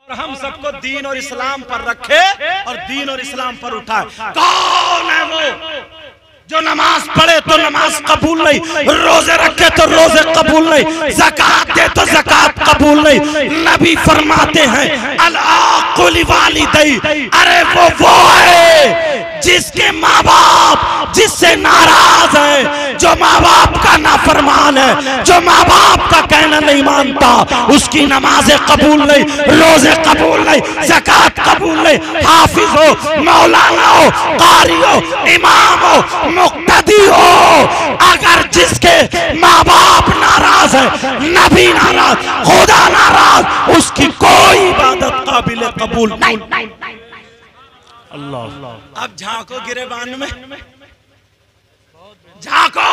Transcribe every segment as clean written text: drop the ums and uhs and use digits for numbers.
और हम सबको दीन और इस्लाम पर रखे और दीन और इस्लाम पर उठाए। कौन है वो जो नमाज पढ़े तो नमाज कबूल नहीं, रोजे रखे तो रोजे कबूल नहीं, ज़कात दे तो ज़कात कबूल नहीं? नबी फरमाते हैं अल-आक़ुल वालिदै, अरे वो है जिसके माँ बाप जिससे नाराज है, जो माँ बाप का नाफरमान है, जो माँ बाप का कहना नहीं मानता, उसकी नमाजें कबूल नहीं, रोजे कबूल नहीं, ज़कात कबूल नहीं। हाफिज हो, मौलाना हो, कारी हो, इमाम हो, मुक्तदी हो, अगर जिसके माँ बाप नाराज है, नबी नाराज, खुदा नाराज, उसकी कोई इबादत काबिल कबूल नहीं। अल्लाह। अब झांको गिरेबान में, झांको।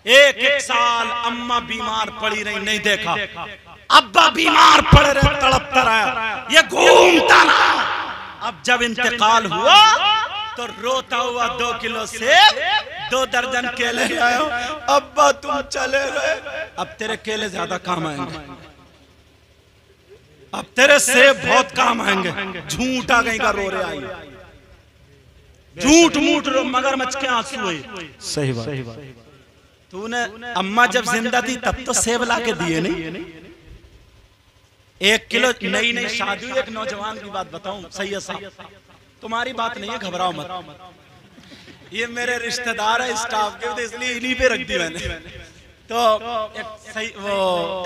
एक साल अम्मा बीमार पड़ी रही, नहीं देखा, अब्बा बीमार पड़े रहे, तड़पता रहा, ये घूमता रहा। अब जब इंतकाल हुआ तो रोता हुआ 2 किलो सेब, 2 दर्जन केले लाया। अब्बा तुम चले गए, अब तेरे केले ज्यादा काम आएंगे, अब तेरे सेब बहुत काम आएंगे। झूठ आ गई का रो रहे आई, झूठ मूठ मगरमच्छ के आंसू हुए। सही बात। तूने अम्मा जब जिंदा थी तब तो सेब ला के दिए नहीं। 1 किलो नई नई शादी हुई, एक नौजवान की बात बताऊं, सैयद साहब, तुम्हारी बात नहीं है, घबराओ मत, ये मेरे रिश्तेदार है स्टाफ के, तो इसलिए इन्हीं पे रख दी मैंने। तो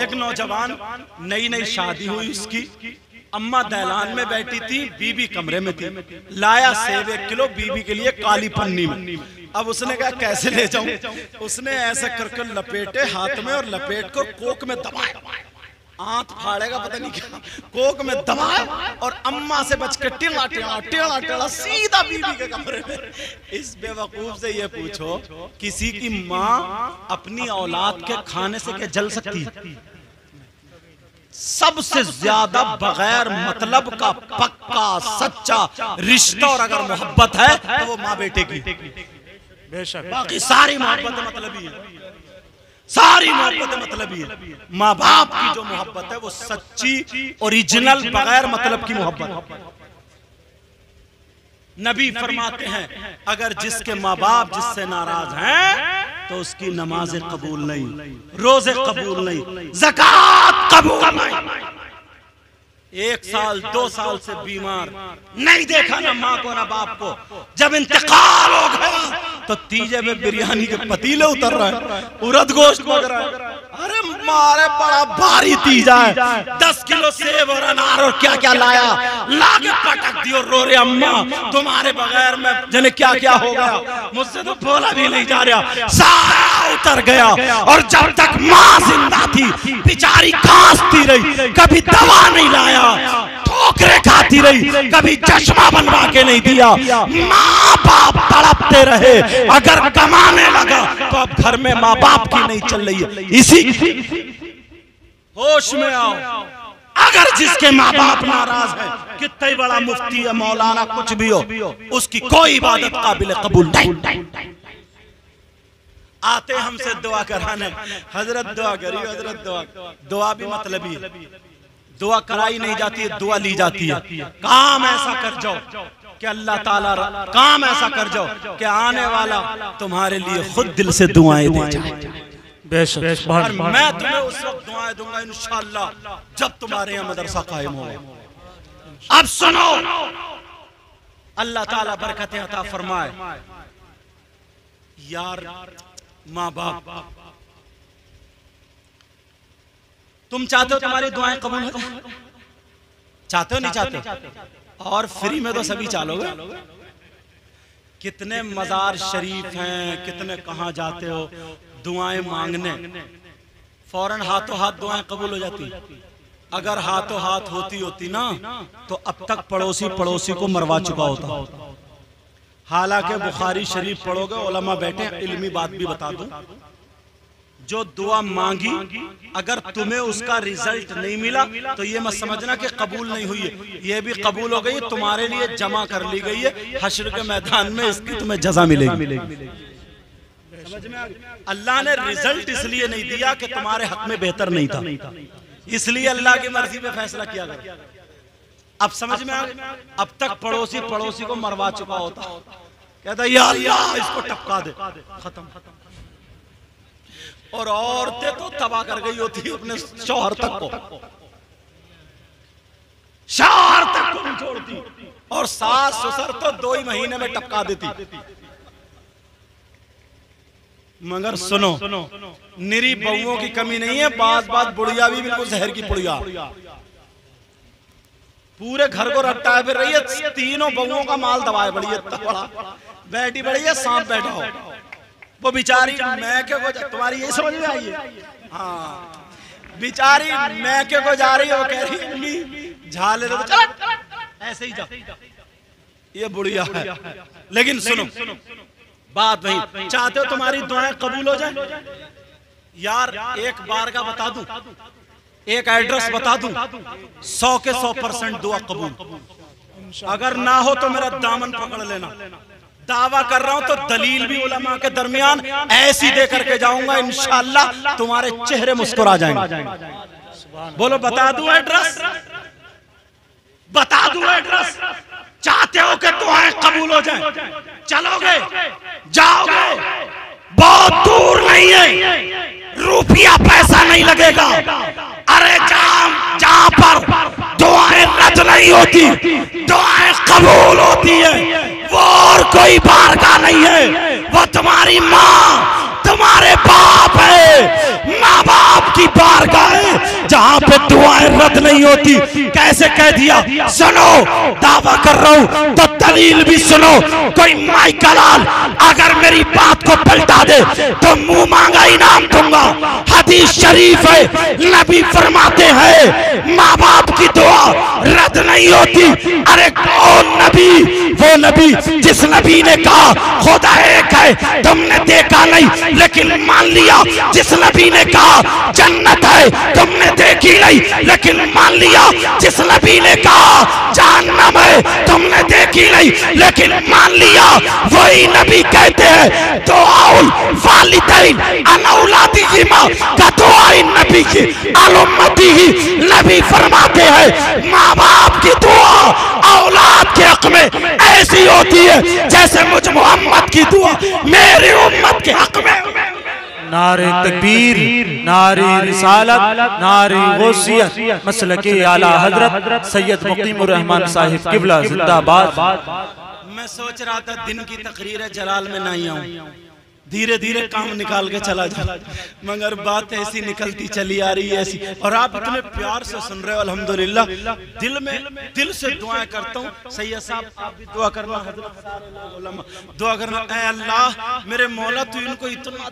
एक नौजवान, नई नई शादी हुई उसकी, अम्मा दहलान में बैठी थी, बीबी कमरे में थी, लाया सेब 1 किलो बीबी के लिए काली पन्नी में। अब उसने कहा कैसे ले जाऊं, उसने ऐसे करके लपेटे हाथ में और लपेट को कोक में दबाया, आंत फाड़ेगा पता नहीं क्या, कोक में दबाया और अम्मा से बच के टेढ़ा टेढ़ा टेढ़ा टेढ़ा सीधा बीबी के कमरे में। इस बेवकूफ से ये पूछो, किसी की माँ अपनी औलाद के खाने से क्या जल सकती है? सबसे ज्यादा बगैर मतलब का पक्का सच्चा रिश्ता और अगर मोहब्बत है तो वो माँ बेटे की, बेशक। बाकी सारी मोहब्बत मतलब ही है, सारी मोहब्बत मतलब ही है। माँ बाप की जो मोहब्बत है वो सच्ची ओरिजिनल बगैर मतलब की मोहब्बत। नबी फरमाते हैं अगर जिसके माँ बाप जिससे नाराज हैं तो उसकी नमाजें कबूल नहीं, रोजे कबूल नहीं, ज़कात कबूल नहीं। 1 साल 2 साल से बीमार, नहीं देखा ना माँ को ना बाप को। जब इंतकाल हो गया तो तीजे में बिरयानी के पतीले उतर रहा है, उड़द गोश्त पक रहा है। अरे मारे बड़ा भारी तीजा है, 10 किलो सेब और अनार और क्या क्या लाया, लाके पटक दियो। रो रहे अम्मा तुम्हारे बगैर में जने क्या क्या हो गया, मुझसे तो बोला भी नहीं जा रहा, सारा उतर गया। और जब तक माँ जिंदा थी बेचारी कांसती रही, कभी दवा नहीं लाया, ठोकरे खाती रही, कभी चश्मा बनवा के नहीं दिया। माँ बाप तड़पते रहे, अगर कमाने लगा तो अब घर में माँ बाप की नहीं चल रही है। इसी होश में आओ, अगर जिसके माँ बाप नाराज है, कितना बड़ा मुफ्ती है, मौलाना कुछ भी हो, उसकी कोई इबादत काबिल कबूल नहीं। आते हमसे दुआ कराने, हजरत दुआ करिए, हजरत दुआ भी मतलब ही, दुआ कराई नहीं जाती है, दुआ ली जाती है। काम ऐसा कर जाओ कि अल्लाह ताला, काम ऐसा कर जाओ कि आने वाला तुम्हारे लिए खुद दिल से दुआएं दे जाए। बेशक। और मैं तुम्हें उस वक्त दुआएं दूंगा इंशाअल्लाह जब तुम्हारे यहाँ मदरसा कायम होगा। अब सुनो, अल्लाह ताला बरकतें अता फरमाए। यार माँ बाप, तुम चाहते हो तुम्हारी दुआएं कबूल हो? चाहते हो नहीं चाहते? और फ्री में तो सभी चालोगे। कितने मजार शरीफ हैं, कितने कहाँ जाते हो दुआएं मांगने, फौरन हाथों हाथ दुआएं कबूल हो जाती। अगर हाथों हाथ होती ना तो अब तक पड़ोसी पड़ोसी को मरवा चुका होता। हालांकि बुखारी शरीफ पढ़ोगे, उलमा बैठे, इल्मी बात भी बता दूं, जो दुआ मांगी अगर तुम्हें उसका रिजल्ट नहीं मिला तो ये मत समझना कि कबूल नहीं हुई है, ये भी कबूल हो गई, तुम्हारे लिए जमा कर ली गई है, हश्र के मैदान में इसकी तुम्हें जजा मिलेगी। समझ में आ गया? अल्लाह ने रिजल्ट इसलिए नहीं दिया कि तुम्हारे हक में बेहतर नहीं था, इसलिए अल्लाह की मर्जी पे फैसला किया गया। अब समझ में आ गया। अब तक पड़ोसी पड़ोसी को मरवा चुका होता, कहता या अल्लाह इसको टपका दे, खत्म। और औरतें तो तबाह कर गई होती अपने शौहर तक को, शौहर तक को नहीं छोड़ती, और सास ससुर तो 2 ही महीने में टपका देती। मगर सुनो, निरी बहुओं की कमी नहीं है, बात बुढ़िया भी बिल्कुल जहर की पुड़िया, पूरे घर को रट्टा फिर रही है, तीनों बहुओं का माल दबाए बड़ी है, बैठी बड़ी है, सांप बैठा हो। वो बेचारी मैके को, तुम्हारी ये समझ में आई है? हाँ, बेचारी मैके को जा रही है, वो कह रही है झाले तो चल, ऐसे ही जा, ये बुढ़िया है। लेकिन सुनो बात नहीं, चाहते हो तुम्हारी दुआएं कबूल हो जाए? यार एक बार का बता दूं, एक एड्रेस बता दूं, 100 के 100% दुआ कबूल। अगर ना हो तो मेरा दामन पकड़ लेना, दावा कर रहा हूं तो दलील भी उलमा के दरमियान ऐसी दे करके जाऊंगा, इंशाअल्लाह तुम्हारे चेहरे मुस्कुरा जाएंगे। बोलो बता दूं एड्रेस, बता दूं एड्रेस? चाहते हो कि दुआएं कबूल हो जाएं? चलोगे, जाओगे, बहुत दूर नहीं है, रुपया पैसा नहीं लगेगा। अरे जहां पर दुआएं रद्द नहीं होती, दुआएं कबूल होती है, वो और कोई बारगाह नहीं है, वो तुम्हारी माँ तुम्हारे बाप है, माँ बाप की बारगाह है, जहां पे दुआएं रद्द नहीं होती। कैसे कह दिया? सुनो, दावा कर रहा हूं तो दलील भी सुनो। कोई माइका लाल अगर मेरी बात को पलटा दे तो मुंह मांगा इनाम दूंगा। हदीस शरीफ है, नबी फरमाते हैं माँ बाप की दुआ रद्द नहीं होती। अरे कौन नबी? वो नबी जिस नबी ने कहा खुदा एक है, तुमने देखा नहीं लेकिन मान लिया। जिस नबी ने कहा जन्नत है, तुमने देखी नहीं लेकिन मान लिया। जिस नबी ने कहा जहन्नम है, तुमने देखी नहीं लेकिन मान लिया। वही नबी कहते हैं दुआउल वालिदैन अन औलादिहिमा का दुआए नबी की अल उम्मती ही। नबी फरमाते हैं माँ बाप की दुआ औलाद के हक में ऐसी होती है जैसे मुझ मोहम्मद की दुआ मेरी उम्मत के हक में। नारे तकबीर, नारे रिसालत, नारे गौसियत, मसलके आला हजरत सैयद मुकीमुर रहमान साहिब किबला जिंदाबाद। मैं सोच रहा था दिन की तकरीर जलाल में नहीं आऊं, धीरे धीरे काम निकाल के चला जा, मगर बात ऐसी निकलती चली आ रही है ऐसी। और आप इतने प्यार से सुन रहे हो, अल्हम्दुलिल्लाह। दिल में दिल से दुआएं करता हूँ। सैयद साहब आप भी दुआ करना, हजरत सारे उलमा दुआ करना, ऐ अल्लाह मेरे मौला तू इनको इतना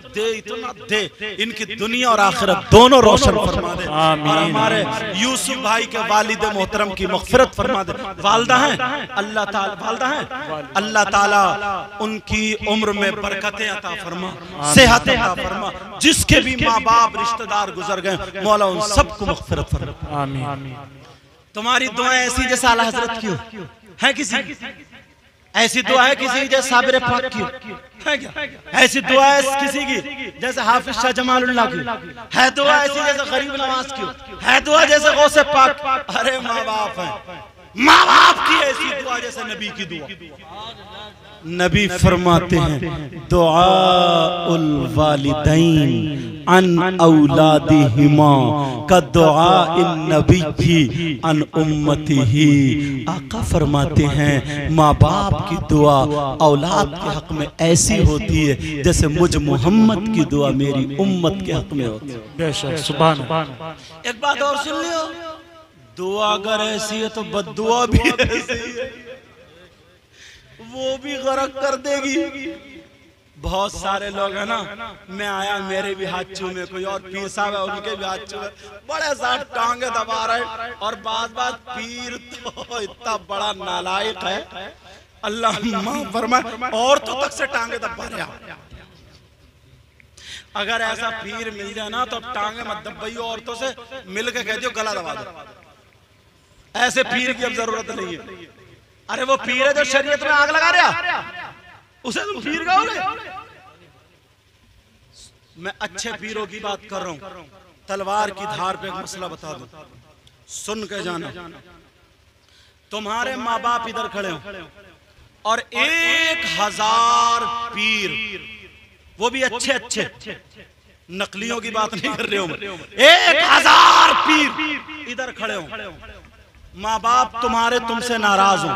दे, इनकी दुनिया और आखिरत दोनों रोशन फरमा दे। और हमारे यूसुफ भाई के वालिद मोहतरम की मग़फ़िरत फरमा दे। वालदा हैं अल्लाह ताला, वालदा हैं अल्लाह ताला उनकी उम्र में बरकतें अता फरमा, सेहत अता फरमा। जिसके भी माँ बाप रिश्तेदार गुजर गए मौला उन सबको मग़फ़िरत फरमा। आमीन। तुम्हारी दुआएं ऐसी जैसे आला हजरत की हो है, किसी ऐसी दुआ है किसी जैसे साबिर पाक की है क्या? ऐसी दुआ है किसी की जैसे हाफिज शाह जमालुल्लाह की है? दुआ ऐसी जैसे गरीब नवाज की है? दुआ जैसे गौसे पाक? अरे माँ बाप है, माँ बाप की ऐसी दुआ जैसे नबी की दुआ। नबी फरमाते हैं दुआउल वालिदैन अन औलादिहिमा का दुआइन नबी की अन उम्मतिही। आका फरमाते हैं माँ बाप की दुआ औलाद के हक में ऐसी होती है जैसे मुझ मोहम्मद की दुआ मेरी उम्मत के हक में होती है। बेशक, सुभान अल्लाह। एक बात और सुन लियो, दुआ अगर ऐसी है तो बद्दुआ भी ऐसी है, वो भी गरक कर देगी। बहुत सारे लोग है ना, मैं आया मेरे भी हाथ चूमे, कोई और पीर साहब है उनके भी हाथ चूमे, बड़े साथ टांगे दबा रहे। और बात पीर तो इतना बड़ा नालायक है, अल्लाह माफ फरमाए, औरतों तक से टांगे दबा रहे। अगर ऐसा पीर मिल जाए ना तो टांगे मत दबाइयो, औरतों से मिल के कह दियो गला दबा दो। ऐसे पीर की अब जरूरत नहीं है। अरे वो पीर है जो शरीयत में आग लगा रहा, उसे तुम पीर कहोगे? मैं अच्छे पीरों की बात कर रहा हूं, तलवार की धार पे एक मसला बता दो, सुन के जाना। तुम्हारे माँ बाप इधर खड़े हो और 1000 पीर, वो भी अच्छे अच्छे, नकलियों की बात नहीं कर रहे हो, 1000 पीर इधर खड़े हो। माँ बाप तुम्हारे तुमसे नाराज हो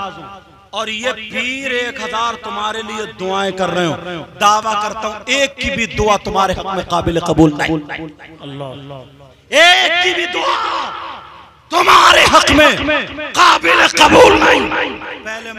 और ये पीर 1000 तुम्हारे लिए दुआएं कर रहे हो। दावा करता हूं एक की भी दुआ तुम्हारे हक में काबिल कबूल नहीं। एक की भी दुआ तुम्हारे हक में काबिल कबूल नहीं। पहले